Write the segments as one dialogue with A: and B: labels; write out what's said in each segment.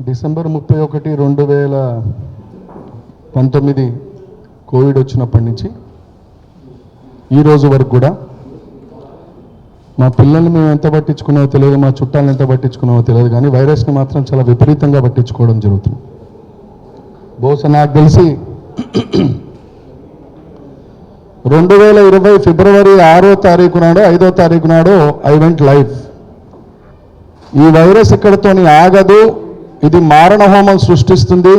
A: December 31, 2019 Covid వచ్చినప్పటి నుంచి ఈ రోజు వరకు కూడా మా పిల్లల్ని మేము ఎంత పట్టించుకున్నామో తెలియదు, మా చుట్టాలను ఎంత పట్టించుకున్నామో తెలియదు, కానీ వైరస్ని మాత్రం చాలా విపరీతంగా పట్టించుకోవడం జరుగుతుంది. బహుశా నాకు తెలిసి 2020 ఫిబ్రవరి 6వ తారీఖు నాడు 5వ తారీఖు నాడు ఐ వెంట్ లైవ్. ఈ వైరస్ ఇక్కడతోని ఆగదు, ఇది మారణ హోమం సృష్టిస్తుంది,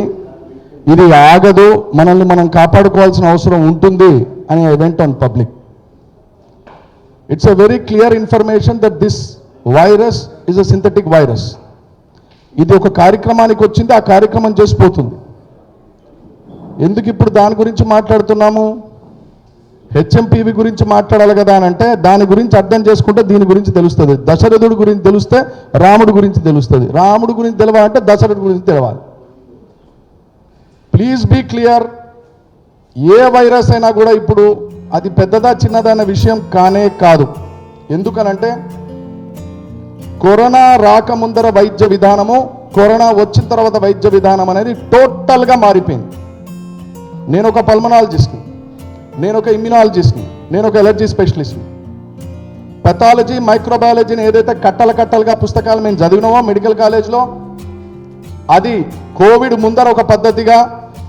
A: ఇది ఆగదు, మనల్ని మనం కాపాడుకోవాల్సిన అవసరం ఉంటుంది అని I went on public. It's a very clear information that this virus is a synthetic virus. ఇది ఒక కార్యక్రమానికి వచ్చింది, ఆ కార్యక్రమం చేసిపోతుంది. ఎందుకు ఇప్పుడు దాని గురించి మాట్లాడుతున్నాము? హెచ్ఎంపీవి గురించి మాట్లాడాలి కదా అని అంటే దాని గురించి అర్థం చేసుకుంటే దీని గురించి తెలుస్తుంది. దశరథుడి గురించి తెలిస్తే రాముడి గురించి తెలుస్తుంది, రాముడి గురించి తెలవాలంటే దశరథుడి గురించి తెలవాలి. Please be clear. ఏ వైరస్ అయినా కూడా ఇప్పుడు అది పెద్దదా చిన్నదా అనే విషయం కానే కాదు. ఎందుకనంటే కరోనా రాకముందర వైద్య విధానము, కరోనా వచ్చిన తర్వాత వైద్య విధానం అనేది టోటల్గా మారిపోయింది. నేను ఒక పల్మనాలజిస్ట్ని, నేను ఒక ఇమ్యునాలజిస్ట్ని, నేను ఒక ఎలర్జీ స్పెషలిస్ట్ని. పెథాలజీ, మైక్రోబయాలజీని ఏదైతే కట్టలుగా పుస్తకాలు మేము చదివినామో మెడికల్ కాలేజ్లో, అది కోవిడ్ ముందర ఒక పద్ధతిగా,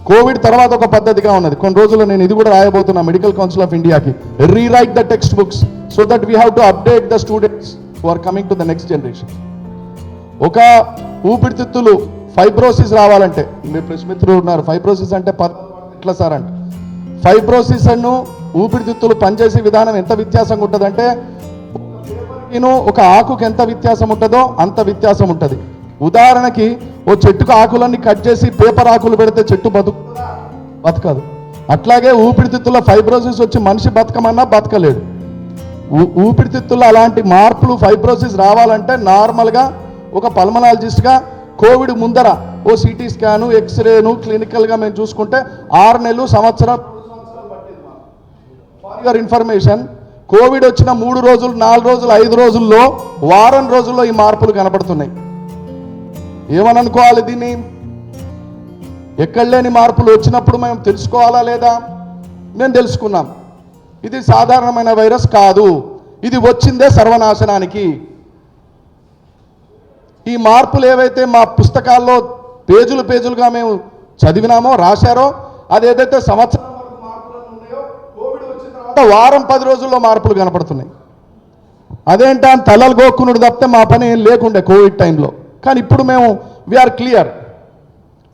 A: కోవిడ్ తర్వాత ఒక పద్ధతిగా ఉన్నది. కొన్ని రోజుల్లో నేను ఇది కూడా రాయబోతున్నా మెడికల్ కౌన్సిల్ ఆఫ్ ఇండియాకి, rewrite the text books so that we have to update the students who are coming to the next generation. ఒక ఊపిరితిత్తులు ఫైబ్రోసిస్ రావాలంటే, మీరు ప్రెస్ మిత్రులు ఉన్నారు, ఫైబ్రోసిస్ అంటే ఎట్లా సార్ అంటే, ఫైబ్రోసిస్ అను ఊపిరితిత్తులు పనిచేసే విధానం ఎంత వ్యత్యాసంగా ఉంటుందంటే ఒక ఆకుకి ఎంత వ్యత్యాసం ఉంటుందో అంత వ్యత్యాసం ఉంటుంది. ఉదాహరణకి ఓ చెట్టుకు ఆకులన్నీ కట్ చేసి పేపర్ ఆకులు పెడితే చెట్టు బతకదు. అట్లాగే ఊపిరితిత్తుల ఫైబ్రోసిస్ వచ్చి మనిషి బతకమన్నా బతకలేడు. ఊపిరితిత్తుల్లో అలాంటి మార్పులు, ఫైబ్రోసిస్ రావాలంటే నార్మల్గా ఒక పల్మనాలజిస్ట్గా కోవిడ్ ముందర ఓ సిటీ స్కాను, ఎక్స్రేను క్లినికల్గా మేము చూసుకుంటే 6 నెలలు, సంవత్సరం. ఫర్ యువర్ ఇన్ఫర్మేషన్, కోవిడ్ వచ్చిన 3 రోజులు, 4 రోజులు, 5 రోజుల్లో, వారం రోజుల్లో ఈ మార్పులు కనపడుతున్నాయి. ఏమని అనుకోవాలి దీన్ని? ఎక్కడ లేని మార్పులు వచ్చినప్పుడు మేము తెలుసుకోవాలా లేదా? మేము తెలుసుకున్నాం. ఇది సాధారణమైన వైరస్ కాదు, ఇది వచ్చిందే సర్వనాశనానికి. ఈ మార్పులు ఏవైతే మా పుస్తకాల్లో పేజీలుగా మేము చదివినామో, రాశారో, అది ఏదైతే సంవత్సరం వరకు మార్పులు ఉన్నాయో, కోవిడ్ వచ్చిన తర్వాత వారం 10 రోజుల్లో మార్పులు కనపడుతున్నాయి. అదేంటా తలలు గోక్కునుడు తప్పితే మా పని ఏం లేకుండే కోవిడ్ టైంలో. కానీ ఇప్పుడు మేము వీఆర్ క్లియర్.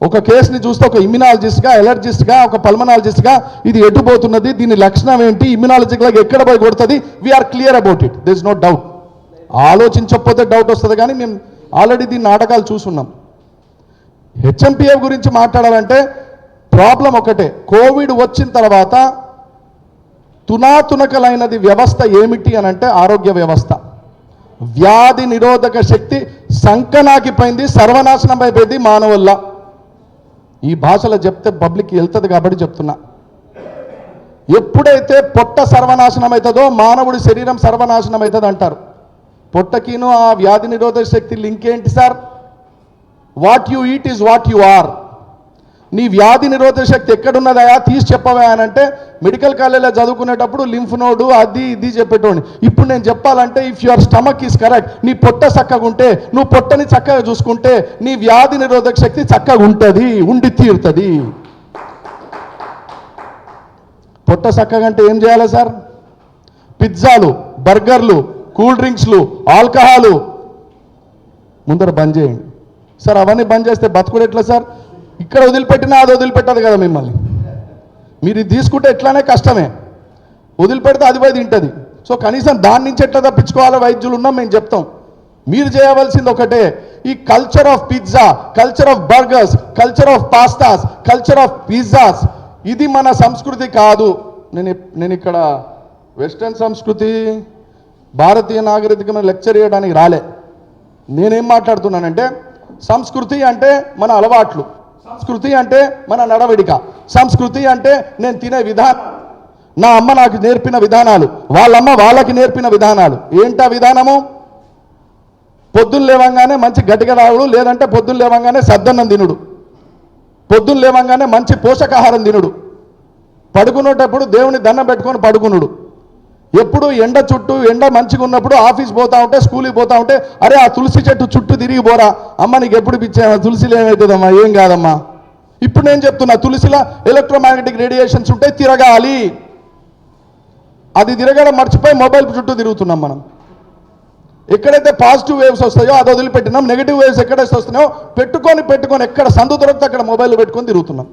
A: ఒక కేసుని చూస్తే ఒక ఇమ్యునాలజిస్ట్గా, ఎలర్జిస్ట్గా, ఒక పల్మనాలజిస్ట్గా ఇది ఎటుపోతున్నది, దీని లక్షణం ఏంటి, ఇమ్యునాలజిక్లాగా ఎక్కడ పోయి కొడుతుంది, we are clear about it. This no doubt. ఆలోచించకపోతే డౌట్ వస్తుంది, కానీ మేము ఆల్రెడీ దీని నాటకాలు చూసున్నాం. హెచ్ఎంపీఏ గురించి మాట్లాడాలంటే ప్రాబ్లం ఒకటే, కోవిడ్ వచ్చిన తర్వాత తునాతునకలైనది వ్యవస్థ ఏమిటి అని అంటే ఆరోగ్య వ్యవస్థ. వ్యాధి నిరోధక శక్తి సంకనాకిపోయింది, సర్వనాశనం అయిపోయింది మానవుల్లా. ఈ భాషలో చెప్తే పబ్లిక్కి వెళ్తుంది కాబట్టి చెప్తున్నా. ఎప్పుడైతే పొట్ట సర్వనాశనం అవుతుందో మానవుడి శరీరం సర్వనాశనం అవుతుంది అంటారు. పొట్టకిను ఆ వ్యాధి నిరోధక శక్తి లింక్ ఏంటి sir? What you eat is what you are. నీ వ్యాధి నిరోధక శక్తి ఎక్కడున్నదయా తీసి చెప్పవా అని అంటే మెడికల్ కాలేజీలో చదువుకునేటప్పుడు లింఫ్ నోడు అది ఇది చెప్పేటోండి. ఇప్పుడు నేను చెప్పాలంటే if your stomach is correct, నీ పొట్ట చక్కగా ఉంటే, నువ్వు పొట్టని చక్కగా చూసుకుంటే నీ వ్యాధి నిరోధక శక్తి చక్కగా ఉంటుంది, ఉండి తీరుతుంది. పొట్ట చక్కగా అంటే ఏం చేయాలి సార్? పిజ్జాలు, బర్గర్లు, కూల్ డ్రింక్స్లు, ఆల్కహాలు ముందర బంద్ చేయండి సార్. అవన్నీ బంద్ చేస్తే బతుకుడు ఎట్లా సార్? ఇక్కడ వదిలిపెట్టినా అది వదిలిపెట్టదు కదా మిమ్మల్ని. మీరు ఇది తీసుకుంటే ఎట్లానే కష్టమే, వదిలిపెడితే అది పోయి తింటుంది. సో కనీసం దాని నుంచి ఎట్లా తప్పించుకోవాలో వైద్యులు ఉన్నాం, మేము చెప్తాం. మీరు చేయవలసింది ఒకటే, ఈ culture of pizza, culture of burgers, culture of pastas, culture of pizzas, ఇది మన సంస్కృతి కాదు. నేను ఇక్కడ వెస్టర్న్ సంస్కృతి, భారతీయ నాగరికత లెక్చర్ చేయడానికి రాలే. నేనేం మాట్లాడుతున్నానంటే సంస్కృతి అంటే మన అలవాట్లు, సంస్కృతి అంటే మన నడవడిక, సంస్కృతి అంటే నేను తినే విధానం, నా అమ్మ నాకు నేర్పిన విధానాలు, వాళ్ళమ్మ వాళ్ళకి నేర్పిన విధానాలు. ఏంటా విధానము? పొద్దున్న లేవంగానే మంచి గట్టిగా రావుడు, లేదంటే పొద్దున్న లేవంగానే సద్దన్నం తినుడు, పొద్దున్న లేవంగానే మంచి పోషకాహారం తినుడు, పడుకునేటప్పుడు దేవుని దండం పెట్టుకొని పడుకునుడు. ఎప్పుడు ఎండ చుట్టూ ఎండ మంచిగా ఉన్నప్పుడు ఆఫీస్ పోతా ఉంటే స్కూల్కి పోతా ఉంటే అరే ఆ తులసి చెట్టు చుట్టూ తిరిగి పోరా, అమ్మ నీకు ఎప్పుడు పిచ్చా తులసిలో ఏమవుతుందమ్మా, ఏం కాదమ్మా. ఇప్పుడు నేను చెప్తున్నా తులసిలో ఎలక్ట్రోమాగ్నెటిక్ రేడియేషన్స్ ఉంటే తిరగాలి, అది తిరగడం మర్చిపోయి మొబైల్ చుట్టూ తిరుగుతున్నాం మనం. ఎక్కడైతే పాజిటివ్ వేవ్స్ వస్తాయో అది వదిలిపెట్టినాం, నెగిటివ్ వేవ్స్ ఎక్కడైతే వస్తున్నాయో పెట్టుకొని ఎక్కడ సందు దొరికితే అక్కడ మొబైల్ పెట్టుకొని తిరుగుతున్నాం.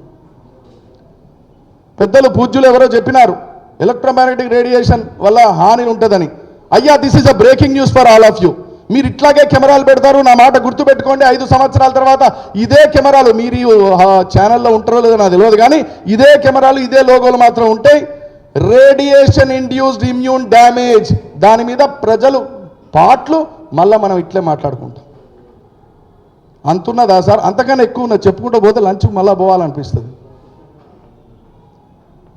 A: పెద్దలు పూజ్యులు ఎవరో చెప్పినారు ఎలక్ట్రోమాగ్నెటిక్ రేడియేషన్ వల్ల హాని ఉంటుందని. అయ్యా this is a breaking news for all of you. మీరు ఇట్లాగే కెమెరాలు పెడతారు, నా మాట గుర్తుపెట్టుకోండి. 5 సంవత్సరాల తర్వాత ఇదే కెమెరాలు, మీరు ఛానల్లో ఉంటారో లేదో నాకు తెలియదు కానీ ఇదే కెమెరాలు ఇదే లోగోలు మాత్రం ఉంటాయి. రేడియేషన్ ఇండ్యూస్డ్ ఇమ్యూన్ డ్యామేజ్, దాని మీద ప్రజలు పాటలు మళ్ళీ మనం ఇట్లే మాట్లాడుకుంటాం. అంతున్నదా సార్? అంతకన్నా ఎక్కువ ఉన్నది, చెప్పుకుంటూ పోతే లంచ్కి మళ్ళీ పోవాలనిపిస్తుంది.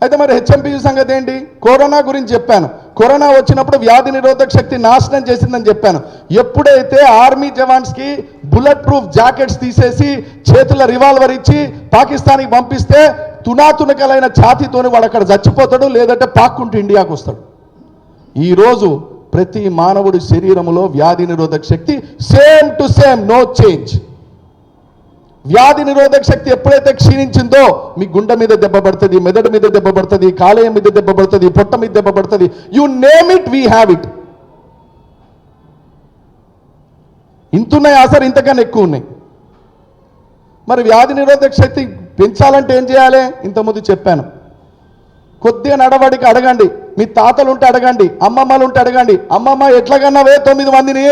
A: అయితే మరి హెచ్ఎంపీవీ సంగతి ఏంటి? కరోనా గురించి చెప్పాను. కరోనా వచ్చినప్పుడు వ్యాధి నిరోధక శక్తి నాశనం చేసిందని చెప్పాను. ఎప్పుడైతే ఆర్మీ జవాన్స్కి బుల్లెట్ ప్రూఫ్ జాకెట్స్ తీసేసి చేతుల రివాల్వర్ ఇచ్చి పాకిస్తాన్కి పంపిస్తే తునాతునకలైన ఛాతీతోని వాడు అక్కడ చచ్చిపోతాడు, లేదంటే పాక్కుంటూ ఇండియాకు వస్తాడు. ఈరోజు ప్రతి మానవుడి శరీరంలో వ్యాధి నిరోధక శక్తి same to same, no change. వ్యాధి నిరోధక శక్తి ఎప్పుడైతే క్షీణించిందో మీ గుండె మీద దెబ్బ పడుతుంది, మెదడు మీద దెబ్బ పడుతుంది, కాలేయం మీద దెబ్బ పడుతుంది, పొట్ట మీద దెబ్బ పడుతుంది, you name it we have it. ఇంతున్నాయి ఆసర్, ఇంతకన్నా ఎక్కువ ఉన్నాయి. మరి వ్యాధి నిరోధక శక్తి పెంచాలంటే ఏం చేయాలి? ఇంతకుముందు చెప్పాను. కొద్దిగా నడవడికి అడగండి, మీ తాతలు ఉంటే అడగండి, అమ్మమ్మలు ఉంటే అడగండి. అమ్మమ్మ ఎట్లాగన్నావే 9 మందిని,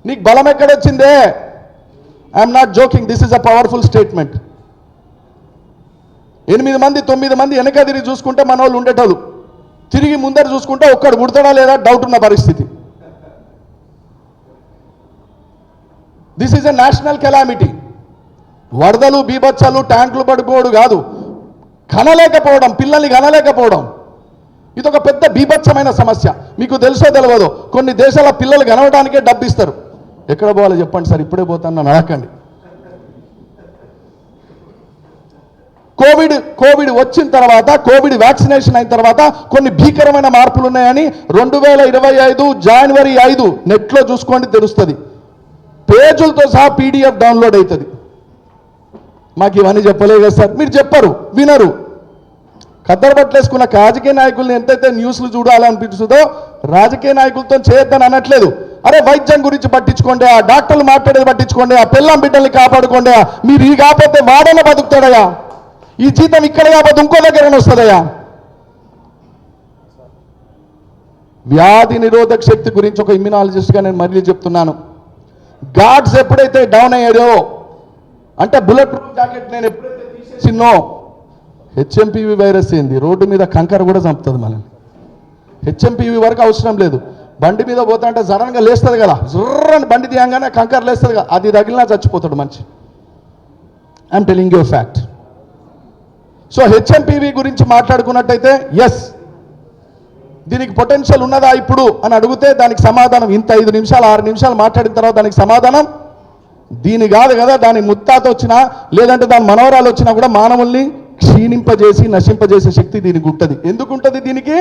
A: నీకు బలం ఎక్కడొచ్చిందే? I'm not joking, this is a powerful statement. 8 మంది 9 మంది వెనక తిరిగి చూసుకుంటే మన వాళ్ళు ఉండేటోళ్ళు, తిరిగి ముందర చూసుకుంటే ఒక్కడు పుడతాడా లేదా డౌట్ ఉన్న పరిస్థితి. This is a national calamity. వరదలు, బీభత్సాలు, ట్యాంకులు పడిపోవడం కాదు, కనలేకపోవడం, పిల్లల్ని కనలేకపోవడం, ఇదొక పెద్ద బీభత్సమైన సమస్య. మీకు తెలుసో తెలియదో, కొన్ని దేశాల పిల్లలు కనవడానికే డబ్బు ఇస్తారు. ఎక్కడ పోవాలి చెప్పండి సార్, ఇప్పుడే పోతాను అడగండి. కోవిడ్ వచ్చిన తర్వాత, కోవిడ్ వ్యాక్సినేషన్ అయిన తర్వాత కొన్ని భీకరమైన మార్పులు ఉన్నాయని 2025 జనవరి 5 నెట్లో చూసుకోండి, తెలుస్తుంది. పేజీలతో సహా PDF డౌన్లోడ్ అవుతుంది. మాకు ఇవన్నీ చెప్పలేదు కదా సార్. మీరు చెప్పరు, వినరు. కద్దరు బట్టలేసుకున్న రాజకీయ నాయకుల్ని ఎంతైతే న్యూస్లు చూడాలనిపిస్తుందో రాజకీయ నాయకులతో చేయొద్దని అనట్లేదు. అరే వైద్యం గురించి పట్టించుకోండి, ఆ డాక్టర్లు మాట్లాడేది పట్టించుకోండి, ఆ పిల్లం బిడ్డల్ని కాపాడుకోండి. మీరు ఈ కాకపోతే వాడనే బతుకుతాడయా, ఈ జీతం ఇక్కడ కాకపోతే ఇంకో దగ్గర వస్తుందయా. వ్యాధి నిరోధక శక్తి గురించి ఒక ఇమ్యునాలజిస్ట్గా నేను మళ్ళీ చెప్తున్నాను. గాడ్స్ ఎప్పుడైతే డౌన్ అయ్యాడో, అంటే బుల్లెట్ ప్రూఫ్ జాకెట్ నేను ఎప్పుడైతే తీసేసినో, హెచ్ఎంపీవీ వైరస్ ఏంది, రోడ్డు మీద కంకర కూడా చంపుతుంది మనల్ని. హెచ్ఎంపీవీ వరకు అవసరం లేదు. బండి మీద పోతా అంటే సడన్గా లేస్తుంది కదా, జుర్రని బండి తీయంగానే కంకర లేస్తుంది కదా, అది తగిలినా చచ్చిపోతాడు మనిషి. I'm telling you fact. So HMPV గురించి మాట్లాడుకున్నట్టయితే ఎస్, దీనికి పొటెన్షియల్ ఉన్నదా ఇప్పుడు అని అడిగితే దానికి సమాధానం ఇంత 5 నిమిషాలు 6 నిమిషాలు మాట్లాడిన తర్వాత దానికి సమాధానం దీని కాదు కదా. దాని ముత్తాత వచ్చినా లేదంటే దాని మనవరాలు వచ్చినా కూడా మానవుల్ని క్షీణింపజేసి నశింపజేసే శక్తి దీనికి ఉంటుంది. ఎందుకు ఉంటుంది దీనికి?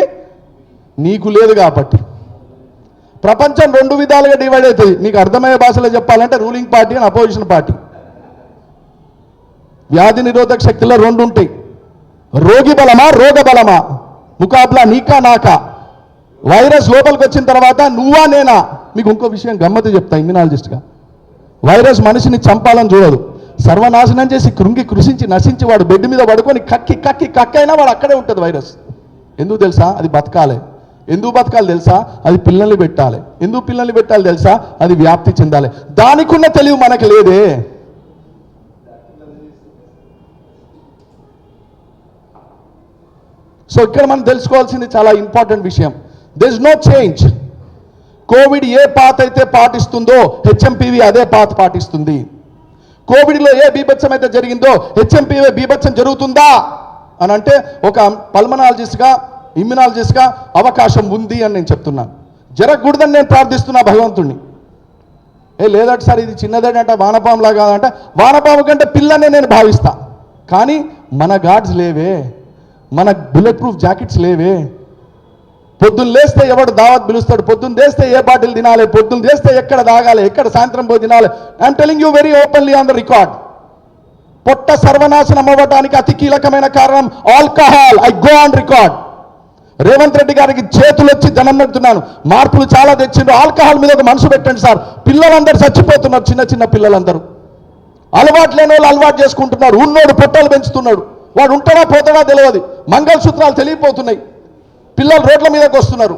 A: నీకు లేదు కాబట్టి. ప్రపంచం 2 విధాలుగా డివైడ్ అవుతుంది. మీకు అర్థమయ్యే భాషలో చెప్పాలంటే ruling party and opposition party. వ్యాధి నిరోధక శక్తిలో 2 ఉంటాయి. రోగి బలమా, రోగ బలమా, ముకాబ్లా నీకా నాకా. వైరస్ లోపలికి వచ్చిన తర్వాత నువ్వా నేనా. మీకు ఇంకో విషయం గమ్మత్తు చెప్తా ఇమ్యునాలజిస్ట్గా. వైరస్ మనిషిని చంపాలని చూడదు, సర్వనాశనం చేసి కృంగి కృషించి నశించి వాడు బెడ్ మీద పడుకొని కక్కైనా వాడు అక్కడే ఉంటుంది వైరస్. ఎందుకు తెలుసా? అది బతకాలి. ఎందుకు బతకాలి తెలుసా? అది పిల్లల్ని పెట్టాలి. ఎందుకు పిల్లల్ని పెట్టాలి తెలుసా? అది వ్యాప్తి చెందాలి. దానికున్న తెలివి మనకు లేదే. సో ఇక్కడ మనం తెలుసుకోవాల్సింది చాలా ఇంపార్టెంట్ విషయం. There is no change. Covid ఏ పాత్ అయితే పాటిస్తుందో హెచ్ఎంపీవీ అదే పాత్ పాటిస్తుంది. కోవిడ్లో ఏ బీభత్సం అయితే జరిగిందో హెచ్ఎంపీవీ బీభత్సం జరుగుతుందా అని అంటే ఒక పల్మనాలజిస్ట్గా, ఇమ్యునాలజిస్ట్గా అవకాశం ఉంది అని నేను చెప్తున్నాను. జరగకూడదని నేను ప్రార్థిస్తున్నా భగవంతుణ్ణి. లేదట సార్ ఇది చిన్నదేనంట వానపాములా కాదంట, వానపాము కంటే పిల్లనే నేను భావిస్తా. కానీ మన గార్డ్స్ లేవే, మన బుల్లెట్ ప్రూఫ్ జాకెట్స్ లేవే. పొద్దున్న లేస్తే ఎవడు దావత్ పిలుస్తాడు, పొద్దున్న లేస్తే ఏ బాటిల్ తినాలి, పొద్దున్న లేస్తే ఎక్కడ తాగాలి, ఎక్కడ సాయంత్రం పోయి తినాలి. I'm telling you very openly on the record. పొట్ట సర్వనాశనం అవ్వడానికి అతి కీలకమైన కారణం alcohol. I go on record. Revanth Reddy గారికి చేతులు వచ్చి జనం పెడుతున్నాను, మార్పులు చాలా తెచ్చిండ్రు. ఆల్కహాల్ మీద ఒక మనసు పెట్టండి సార్. పిల్లలందరూ చచ్చిపోతున్నారు, చిన్న చిన్న పిల్లలందరూ. అలవాటు లేని వాళ్ళు అలవాటు చేసుకుంటున్నారు. ఉన్నోడు పొట్టలు పెంచుతున్నాడు, వాడు ఉంటాడా పోతాడా తెలియదు. మంగళసూత్రాలు తెలియపోతున్నాయి, పిల్లలు రోడ్ల మీదకి వస్తున్నారు.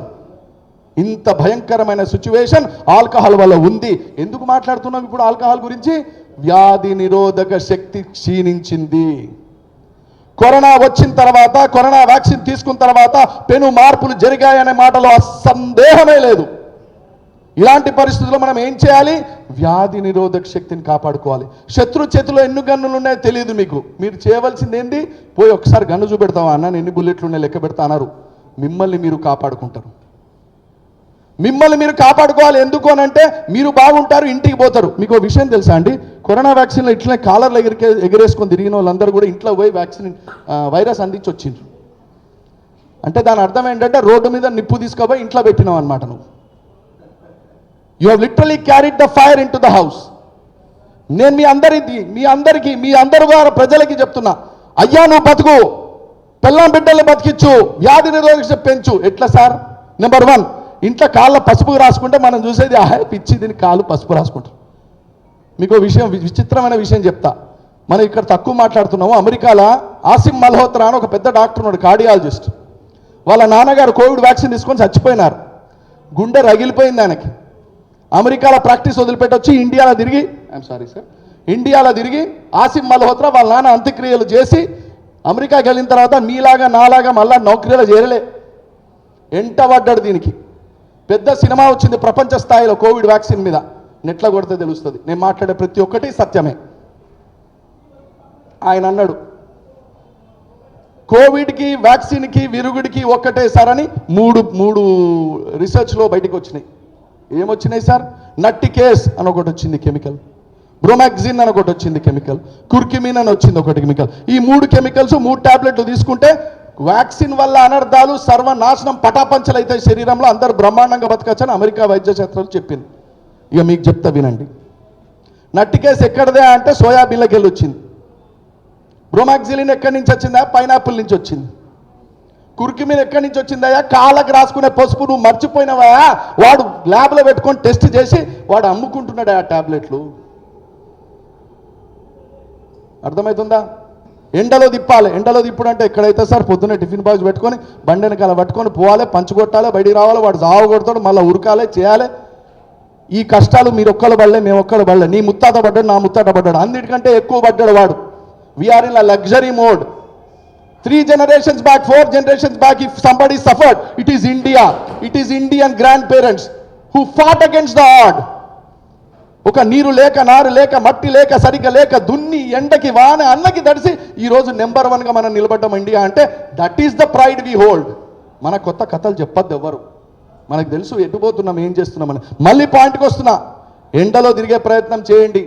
A: ఇంత భయంకరమైన సిచ్యువేషన్ ఆల్కహాల్ వల్ల ఉంది. ఎందుకు మాట్లాడుతున్నాం ఇప్పుడు ఆల్కహాల్ గురించి? వ్యాధి నిరోధక శక్తి క్షీణించింది. కరోనా వచ్చిన తర్వాత, కరోనా వ్యాక్సిన్ తీసుకున్న తర్వాత పెను మార్పులు జరిగాయనే మాటలో సందేహమే లేదు. ఇలాంటి పరిస్థితుల్లో మనం ఏం చేయాలి? వ్యాధి నిరోధక శక్తిని కాపాడుకోవాలి. శత్రు చేతిలో ఎన్ని గన్నులు ఉన్నాయో తెలియదు మీకు. మీరు చేయవలసింది ఏంటి? పోయి ఒకసారి గన్ను చూపెడతావా అన్న, ఎన్ని బుల్లెట్లు ఉన్నాయి లెక్క పెడతా అన్నారు. మిమ్మల్ని మీరు కాపాడుకుంటారు. మిమ్మల్ని మీరు కాపాడుకోవాలి. ఎందుకు అనంటే మీరు బాగుంటారు, ఇంటికి పోతారు. మీకు విషయం తెలుసా అండి? కరోనా వ్యాక్సిన్లో ఇట్లనే కాలర్లు ఎగరేసుకొని తిరిగిన వాళ్ళందరూ కూడా ఇంట్లో పోయి వ్యాక్సిన్ వైరస్ అందించి వచ్చిండ్రు. అంటే దాని అర్థం ఏంటంటే రోడ్డు మీద నిప్పు తీసుకుపోయి ఇంట్లో పెట్టినావు అనమాట నువ్వు. You have literally carried the fire in to the house. నేను మీ అందరి ద్వారా ప్రజలకి చెప్తున్నా, అయ్యా నువ్వు బతుకు, పిల్లం బిడ్డల్ని బతికించు, వ్యాధి నిరోధక శక్తి పెంచు. ఎట్లా సార్? నెంబర్ 1, ఇంట్లో కాళ్ళ పసుపు రాసుకుంటే మనం చూసేది పిచ్చి, దీనికి కాళ్ళు పసుపు రాసుకుంటారు. మీకు విషయం, విచిత్రమైన విషయం చెప్తా. మనం ఇక్కడ తక్కువ మాట్లాడుతున్నాము. అమెరికాలో ఆసిమ్ మల్హోత్రా అని ఒక పెద్ద డాక్టర్ ఉన్నాడు, కార్డియాలజిస్ట్. వాళ్ళ నాన్నగారు కోవిడ్ వ్యాక్సిన్ తీసుకొని చచ్చిపోయినారు. గుండె రగిలిపోయింది ఆయనకి. అమెరికాలో ప్రాక్టీస్ వదిలిపెట్టి వచ్చి ఇండియాలో తిరిగి ఆసిమ్ మల్హోత్రా వాళ్ళ నాన్న అంత్యక్రియలు చేసి అమెరికాకి వెళ్ళిన తర్వాత మీలాగా నాలాగా మళ్ళా నౌకరీలో చేరలే, ఎంటబడ్డాడు. దీనికి పెద్ద సినిమా వచ్చింది ప్రపంచ స్థాయిలో కోవిడ్ వ్యాక్సిన్ మీద. నెట్లో కొడితే తెలుస్తుంది. నేను మాట్లాడే ప్రతి ఒక్కటి సత్యమే. ఆయన అన్నాడు, కోవిడ్కి వ్యాక్సిన్కి విరుగుడికి ఒక్కటే సార్ అని మూడు రీసెర్చ్లో బయటకు వచ్చినాయి. ఏమొచ్చినాయి సార్? నట్టికేస్ అని ఒకటి వచ్చింది కెమికల్, బ్రోమాక్సిన్ అని ఒకటి వచ్చింది కెమికల్, కుర్కిమిన్ అని వచ్చింది ఒకటి కెమికల్. ఈ 3 కెమికల్స్ 3 టాబ్లెట్లు తీసుకుంటే వ్యాక్సిన్ వల్ల అనర్థాలు సర్వనాశనం పటాపంచలు అయితే శరీరంలో అందరూ బ్రహ్మాండంగా బతకచ్చని అమెరికా వైద్య శాస్త్రాలు చెప్పింది. ఇక మీకు చెప్తా వినండి. నట్టికేస్ ఎక్కడదే అంటే సోయాబీన్లకి వెళ్ళి వచ్చింది. బ్రోమాక్సిలిన్ ఎక్కడి నుంచి వచ్చిందా? పైనాపిల్ నుంచి వచ్చింది. కుర్కిమిన్ ఎక్కడి నుంచి వచ్చిందయా? కాళ్ళకు రాసుకునే పసుపు నువ్వు మర్చిపోయినవా? వాడు ల్యాబ్లో పెట్టుకొని టెస్ట్ చేసి వాడు అమ్ముకుంటున్నాడు ఆ టాబ్లెట్లు. అర్థమవుతుందా? ఎండలో తిప్పాలి. ఎండలో తిప్పుడు అంటే ఎక్కడైతే సార్? పొద్దున్నే టిఫిన్ బాక్స్ పెట్టుకొని బండి వెనకాల పట్టుకొని పోవాలి, పంచుకొట్టాలి, బయటికి రావాలి, వాడు జావ కొడతాడు, మళ్ళీ ఉరకాలి, చేయాలి. ఈ కష్టాలు మీరు ఒక్కళ్ళు పడలే, మేము ఒక్కళ్ళు పడలే. నీ ముత్తాత పడ్డాడు, నా ముత్తాత పడ్డాడు, అన్నిటికంటే ఎక్కువ పడ్డాడు వాడు. We are in luxury mode. 3 generations back, 4 generations back, if somebody suffered, it is India. It is Indian grandparents who fought against the odd. ఒక నీరు లేక, నారు లేక, మట్టి లేక, సరిగ్గా లేక, దున్ని ఎండకి వాన అన్నకి తడిసి ఈరోజు నెంబర్ 1గా మనం నిలబడ్డాం ఇండియా అంటే that is the pride we hold. మన కొత్త కథలు చెప్పొద్దు ఎవరు. మనకు తెలుసు ఎటుపోతున్నాం, ఏం చేస్తున్నామని. మళ్ళీ పాయింట్కి వస్తున్నా. ఎండలో తిరిగే ప్రయత్నం చేయండి.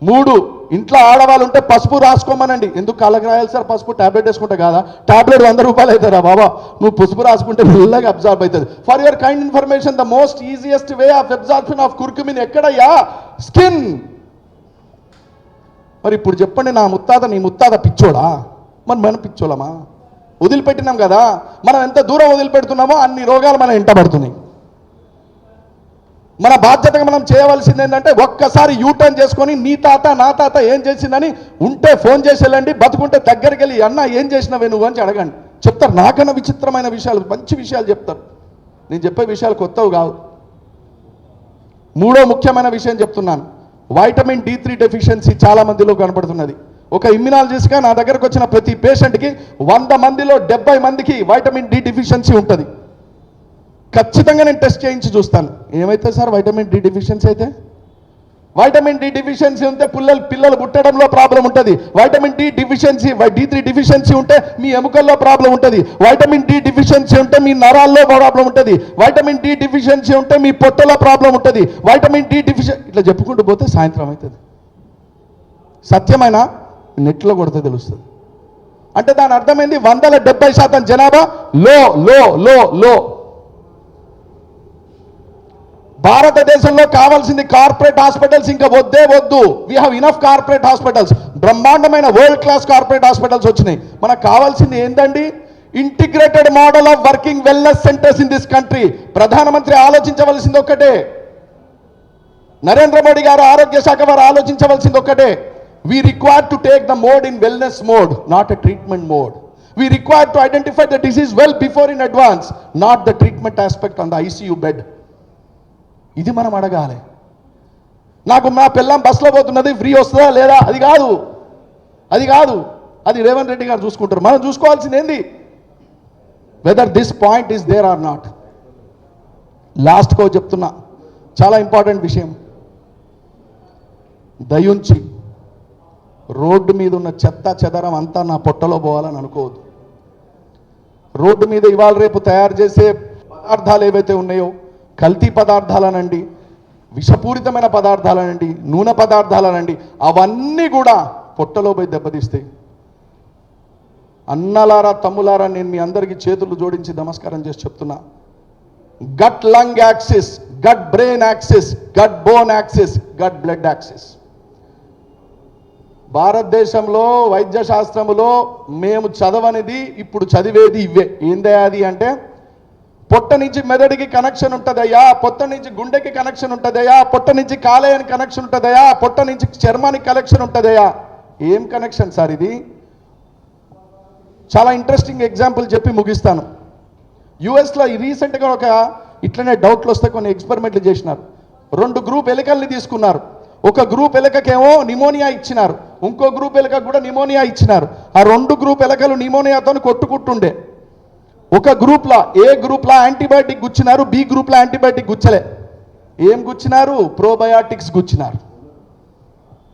A: 3, ఇంట్లో ఆడవాళ్ళు ఉంటే పసుపు రాసుకోమనండి. ఎందుకు కాళ్ళకి రాయాలి సార్ పసుపు? టాబ్లెట్ వేసుకుంటే కాదా? టాబ్లెట్ 100 రూపాయలు అవుతారా బాబా? నువ్వు పసుపు రాసుకుంటే మెల్లగా అబ్జార్బ్ అవుతుంది. For your kind information, the most easiest way of absorption of curcumin ఎక్కడయ్యా? స్కిన్. మరి ఇప్పుడు చెప్పండి, నా ముత్తాత నీ ముత్తాత పిచ్చోడా? మరి మనం పిచ్చోళమా? వదిలిపెట్టినాం కదా. మనం ఎంత దూరం వదిలిపెడుతున్నామో అన్ని రోగాలు మనం ఎంటబడుతున్నాయి. మన బాధ్యతగా మనం చేయవలసింది ఏంటంటే ఒక్కసారి యూటర్న్ చేసుకొని నీ తాత నా తాత ఏం చేసిందని ఉంటే ఫోన్ చేసి వెళ్ళండి, బతుకుంటే దగ్గరికి వెళ్ళి అన్న ఏం చేసినవే నువ్వు అని అడగండి. చెప్తారు. నాకన్నా విచిత్రమైన విషయాలు, మంచి విషయాలు చెప్తారు. నేను చెప్పే విషయాలు కొత్తవి కావు. 3వ ముఖ్యమైన విషయం చెప్తున్నాను. వైటమిన్ D3 డెఫిషియన్సీ చాలా మందిలో కనపడుతున్నది. ఒక ఇమ్యునాలజిస్ట్గా నా దగ్గరకు వచ్చిన ప్రతి పేషెంట్కి 100 మందిలో 70 మందికి వైటమిన్ D డెఫిషియన్సీ ఉంటుంది. ఖచ్చితంగా నేను టెస్ట్ చేయించి చూస్తాను. ఏమైతే సార్ వైటమిన్ D డెఫిషియన్సీ అయితే? వైటమిన్ డి డిఫిషియన్సీ ఉంటే పిల్లలు పుట్టడంలో ప్రాబ్లం ఉంటుంది. Vitamin D deficiency D3 deficiency ఉంటే మీ ఎముకల్లో ప్రాబ్లం ఉంటుంది. వైటమిన్ డి డిఫిషియన్సీ ఉంటే మీ నరాల్లో ప్రాబ్లం ఉంటుంది. వైటమిన్ డి డిఫిషియన్సీ ఉంటే మీ పొట్టలో ప్రాబ్లం ఉంటుంది. వైటమిన్ డి ఇట్లా చెప్పుకుంటూ పోతే సాయంత్రం అవుతుంది. సత్యమైన నెట్లో కొడితే తెలుస్తుంది. అంటే దాని అర్థమైంది 170% జనాభా లో లో లో లో. భారతదేశంలో కావాల్సింది కార్పొరేట్ హాస్పిటల్స్ ఇంకా వద్దే వద్దు. We have enough corporate hospitals. బ్రహ్మాండమైన వరల్డ్ క్లాస్ కార్పొరేట్ హాస్పిటల్స్ వచ్చినాయి. మనకు కావాల్సింది ఏంటండి? Integrated model of working wellness centres in this country. ప్రధానమంత్రి ఆలోచించవలసింది ఒక్కటే, నరేంద్ర మోడీ గారు ఆరోగ్య శాఖ వారు ఆలోచించవలసింది ఒక్కటే. We require to take the mode in wellness mode, not a treatment mode. We require to identify the disease well before in advance, not the treatment aspect on the ICU bed. ఇది మనం అడగాలి. నాకు నా పిల్లం బస్సులో పోతున్నది, free వస్తుందా లేదా, అది కాదు. అది రేవంత్ రెడ్డి గారు చూసుకుంటారు. మనం చూసుకోవాల్సింది ఏంది? Weather this point is there or not. లాస్ట్కో చెప్తున్నా, చాలా ఇంపార్టెంట్ విషయం. దయుంచి రోడ్డు మీద ఉన్న చెత్త చెదరం అంతా నా పొట్టలో పోవాలని అనుకోవద్దు. రోడ్డు మీద ఇవాళ రేపు తయారు చేసే పదార్థాలు ఏవైతే ఉన్నాయో, కల్తీ పదార్థాలనండి, విషపూరితమైన పదార్థాలనండి, నూనె పదార్థాలనండి, అవన్నీ కూడా పొట్టలో పోయి దెబ్బతీస్తాయి. అన్నలారా తమ్ములారా, నేను మీ అందరికీ చేతులు జోడించి నమస్కారం చేసి చెప్తున్నా, gut lung axis, gut brain axis, gut bone axis, gut blood axis. భారతదేశంలో వైద్య శాస్త్రములో మేము చదవనిది ఇప్పుడు చదివేది ఇవే. ఏందయ్యాది అంటే, పొట్ట నుంచి మెదడికి కనెక్షన్ ఉంటుందయ్యా, పొట్ట నుంచి గుండెకి కనెక్షన్ ఉంటుందయ్యా, పొట్ట నుంచి కాలేయానికి కనెక్షన్ ఉంటుందయ్యా, పొట్ట నుంచి చర్మానికి కనెక్షన్ ఉంటుందయ్యా. ఏం కనెక్షన్ సార్ ఇది? చాలా ఇంట్రెస్టింగ్ ఎగ్జాంపుల్ చెప్పి ముగిస్తాను. యుఎస్లో రీసెంట్గా ఒక ఇట్లనే డౌట్లు వస్తే కొన్ని ఎక్స్పెరిమెంట్లు చేసినారు. 2 గ్రూప్ ఎలుకల్ని తీసుకున్నారు. ఒక గ్రూప్ ఎలుకకేమో నిమోనియా ఇచ్చినారు, ఇంకో గ్రూప్ ఎలుకకు కూడా నిమోనియా ఇచ్చినారు. ఆ 2 గ్రూప్ ఎలుకలు నిమోనియాతో కొట్టుకుంటుండే. ఒక గ్రూప్లో ఏ గ్రూప్లో యాంటీబయాటిక్ గుచ్చినారు, బి గ్రూప్లో యాంటీబయాటిక్ గుచ్చలే. ఏం గుచ్చినారు? ప్రోబయాటిక్స్ గుచ్చినారు.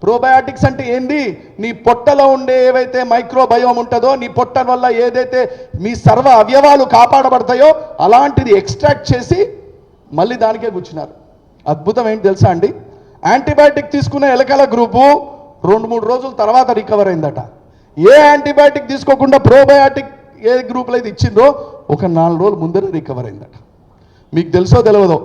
A: ప్రోబయాటిక్స్ అంటే ఏంది? నీ పొట్టలో ఉండే ఏవైతే మైక్రోబయోమ్ ఉంటుందో, నీ పొట్ట వల్ల ఏదైతే మీ సర్వ అవయవాలు కాపాడబడతాయో అలాంటిది ఎక్స్ట్రాక్ట్ చేసి మళ్ళీ దానికే గుచ్చినారు. అద్భుతం ఏంటి తెలుసా అండి? యాంటీబయాటిక్ తీసుకున్న ఎలకల గ్రూపు 2-3 రోజుల తర్వాత రికవర్ అయిందట. ఏ యాంటీబయాటిక్ తీసుకోకుండా ప్రోబయాటిక్ ఏ గ్రూప్లో అయితే ఇచ్చిందో ఒక 4 రోజులు ముందరే రికవర్ అయిందట. మీకు తెలుసో తెలియదో,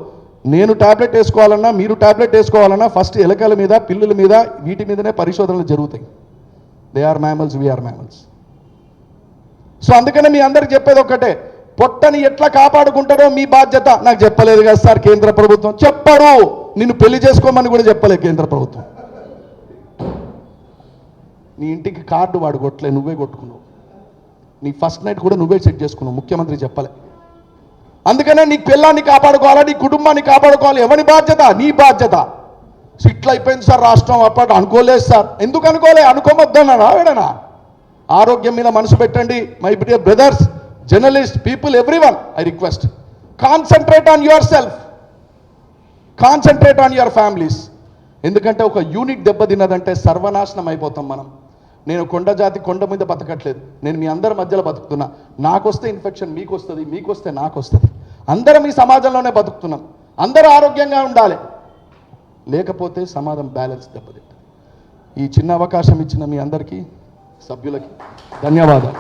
A: నేను టాబ్లెట్ వేసుకోవాలన్నా, మీరు టాబ్లెట్ వేసుకోవాలన్నా ఫస్ట్ ఎలకల మీద, పిల్లుల మీద, వీటి మీదనే పరిశోధనలు జరుగుతాయి. They are mammals, we are mammals. So అందుకనే మీ అందరికి చెప్పేది ఒక్కటే, పొట్టని ఎట్లా కాపాడుకుంటారో మీ బాధ్యత. నాకు చెప్పలేదు కదా సార్ కేంద్ర ప్రభుత్వం, చెప్పరు. నిన్ను పెళ్లి చేసుకోమని కూడా చెప్పలేదు కేంద్ర ప్రభుత్వం. నీ ఇంటికి కార్డు వాడు కొట్టలే, నువ్వే కొట్టుకున్నావు. నీ ఫస్ట్ నైట్ కూడా నువ్వే సెట్ చేసుకున్నావు, ముఖ్యమంత్రి చెప్పలే. అందుకనే నీ పిల్లాన్ని కాపాడుకోవాలా, నీ కుటుంబాన్ని కాపాడుకోవాలి. ఎవరి బాధ్యత? నీ బాధ్యత. సో ఇట్లా అయిపోయింది సార్ రాష్ట్రం. అప్పటి అనుకోలేదు సార్. ఎందుకు అనుకోలే? అనుకోవద్దన్నా వేడనా? ఆరోగ్యం మీద మనసు పెట్టండి. My dear brothers, journalist, people, everyone, I request, concentrate on your self, concentrate on your families. ఎందుకంటే ఒక యూనిట్ దెబ్బతిన్నదంటే సర్వనాశనం అయిపోతాం మనం. నేను కొండ మీద బతకట్లేదు, నేను మీ అందరి మధ్యలో బతుకుతున్నా. నాకు వస్తే ఇన్ఫెక్షన్ మీకు వస్తుంది, మీకు వస్తే నాకు వస్తుంది. అందరం ఈ సమాజంలోనే బతుకుతున్నాం. అందరూ ఆరోగ్యంగా ఉండాలి, లేకపోతే సమాజం బ్యాలెన్స్ దెబ్బతింటుంది. ఈ చిన్న అవకాశం ఇచ్చిన మీ అందరికీ, సభ్యులకి ధన్యవాదాలు.